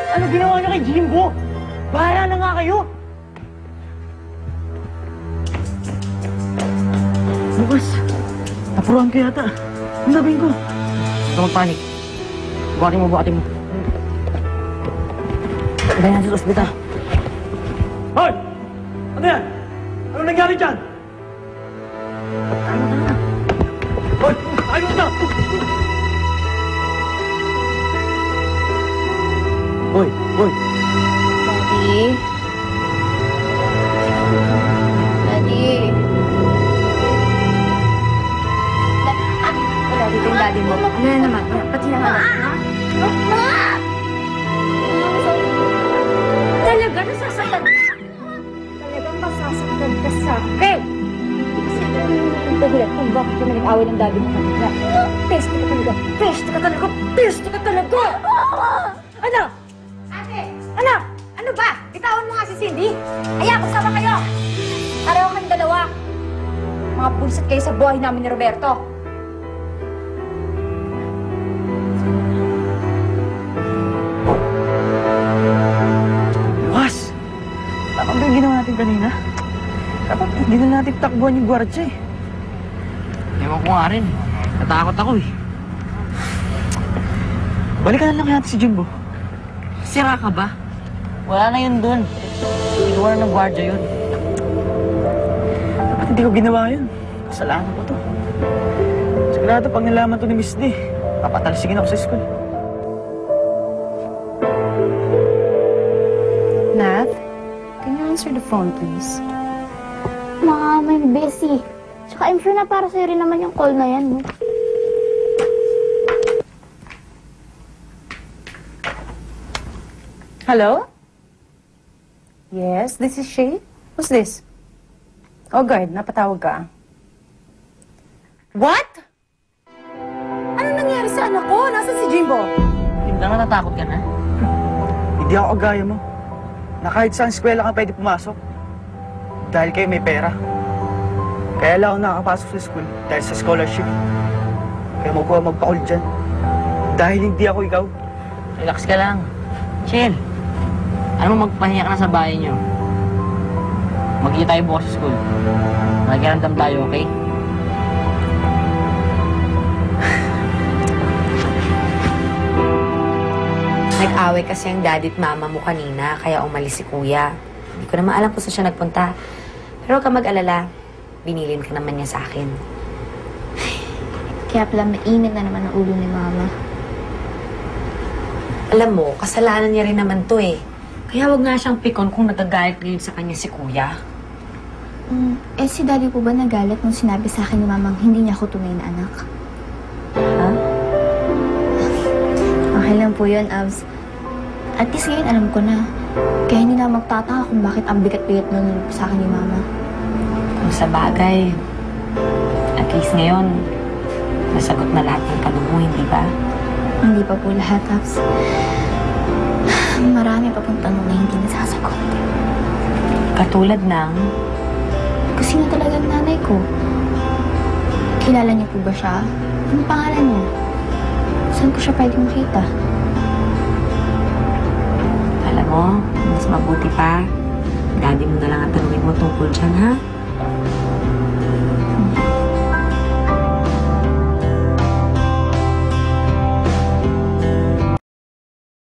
Ano ginawa niyo kay Jimbo? Bahala na nga kayo! Bukas, napuruan ko yata. Ang gabing ko. Huwag ka magpanik. Bukatin mo, bukatin mo. Dahil natin sa ospital. Hoy! Ano yan? Ano nangyari dyan? Hoy! Ayos na! Hoy! Hoy! Daddy? Daddy? Wala dito yung daddy mo. Ano yan naman? Pati na nga. Talaga nasasaktan ka? Talagang masasaktan ka sa akin? Kasi yung dahilan kung bakit ka nag-away ng daddy mo kanina. Peste ka talaga! Peste ka talaga! Peste ka talaga! Ano? Ate! Ano? Ano ba? Bitawan mo nga si Cindy? Kaya kasama kayo! Pareho kang dalawa. Mga pulsat kayo sa buhay namin ni Roberto. Bukas! Tama ba yung ginawa natin kanina? Dapat hindi na natin takbuhan yung gwardya eh. Ewan ko nga rin. Natakot ako eh. Balikan na lang kaya natin si Jimbo. Sira ka ba? Wala na yun dun. Ginawa na ng gwardya yun. Dapat hindi ko ginawa yun. Kasalanan ko to. Sigurado pag nalaman to ni Miss D, papatalsigin ako sa school. Nat, can you answer the phone, please? Mom, I'm busy. Tsaka I'm sure na para sa'yo rin naman yung call na yan, no? Hello? Yes, this is she. Who's this? Oh, guard, napatawag ka. What? Ano nangyari sa anak ko? Nasaan si Jimbo? Hindi nga natakot ka na. Hindi ako kagaya mo. Na kahit saan eskwela ka pwede pumasok. Dahil kayo may pera. Kaya lang ako nakakapasok sa school dahil sa scholarship. Kaya mo ko magpa-call dyan. Dahil hindi ako ikaw. Relax ka lang. Chill. Ano mo magpahinga ka na sa bahay niyo? Magkita tayo bukas sa school. Magkiramdam tayo, okay? Nag-away kasi ang daddy at mama mo kanina, kaya umalis si kuya. Hindi ko naman alam kung saan siya nagpunta. Pero huwag ka mag-alala, binilin ka naman niya sa akin. Kaya pala mainit na naman ang ulo ni Mama. Alam mo, kasalanan niya rin naman to eh. Kaya huwag nga siyang pikon kung nagagalit ngayon sa kanya si kuya. Si Daddy po ba nagalit nung sinabi sa akin ni Mamang hindi niya ako tunay na anak? Ha? Okay lang po yun, Abs. At least ngayon alam ko na. Kaya hindi na magtataka kung bakit ang bigat-bigat nun sa akin ni Mama. Kung sa bagay, at least ngayon, nasagot na lahat ng tanong mo, hindi ba? Hindi pa po lahat, Abs. Marami pa pong tanong na hindi nasasagot. Katulad ng... Kasi na talagang nanay ko. Kilala niyo po ba siya? Anong pangalan niya? Saan ko siya pwedeng makita? Alam mo, mas mabuti pa, daddy mo na lang ang tanungin mo tungkol dyan, ha?